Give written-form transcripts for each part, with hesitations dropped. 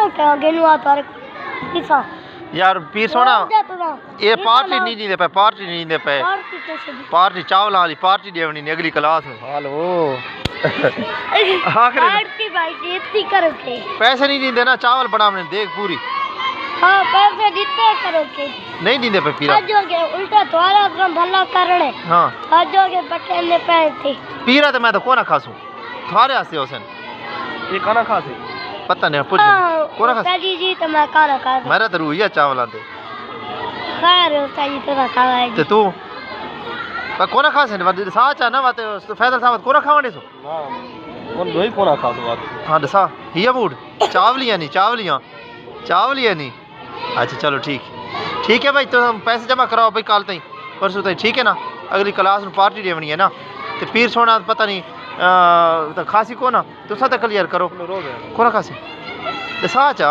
क्या गिनवा तारे किसा यार पीर सोना ये पार्टी नहीं दींदे पे पार्टी नहीं दींदे पे पार्टी चावल वाली पार्टी देवनी नहीं अगली क्लास में हेलो पार्टी भाई इतनी करो के पैसे नहीं दींदे ना चावल बनाने देख पूरी हां पैसे दीते करो के नहीं दींदे पे पीरा आजोगे उल्टा तुम्हारा अपना भला करने हां आजोगे बटन पैसे पीरा तो मैं तो कोना खासू थारे आसे हुसैन ये खाना खासे पता नहीं पूछ कोना खास जी जी तो मैं खाना खा मेरा तो रूहिया चावल आते खैर उस्ताद तो ना खावा ते तू पर कोना खासे ने साच ना बात फैदल साहब कोना खावणे सो हां कौन दोई कोना खास बात हां दसा हिया मूड चावलियां नहीं अच्छा चलो ठीक है भाई तो हम पैसे जमा कराओ भाई कल तई परसों तई ठीक है ना अगली क्लास में पार्टी देवनी है ना ते पीर सोना पता नहीं तो खासी कोना तुसा तो क्लियर करो कोना खासी दसा चा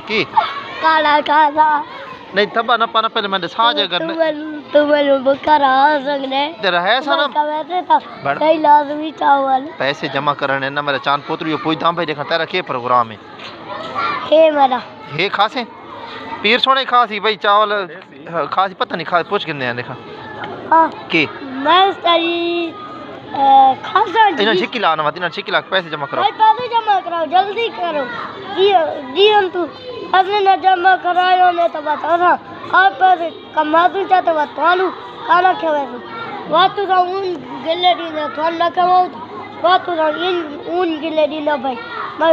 की काला काला नहीं थब्बा ना पाना पहले मैं दसा अगर तुम बकरा संगने तेरा है सा ना वैसे था सही लाजमी चावल पैसे जमा करने ना मेरा चांद पोतरी पूछ दाम भाई देखा तेरा के प्रोग्राम है हे मेरा हे खासे पीर सोने खासी भाई चावल खासी पता नहीं खा पूछ कितने हैं देखा हां की मैं सारी खासा इन्हें छिक्की लाना मत इन्हें छिक्की लाख पैसे जमा कराओ भाई पैसे जमा कराओ जल्दी करो जी हम तू पैसे न जमा करायो ने तो बता ना आप पैसे कमा तू चाहते बता तालू खाना खवे तू बात तो उन गिले दी ना थान ना कमाओ बात तो इन उन गिले दी ना भाई मैं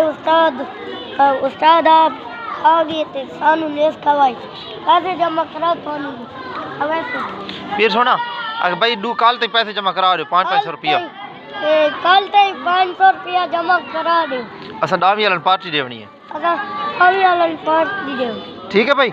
उस्ताद आप आगे ते सानू नेस खवाई पैसे जमा कराओ तानू हवे पीर सोना अगर भाई दू काल तक पैसे जमा करा दो 500 रुपया कल तक 500 रुपया जमा करा दो असा डावी वाला पार्टी देवनी है असा डावी वाला पार्टी देव ठीक है भाई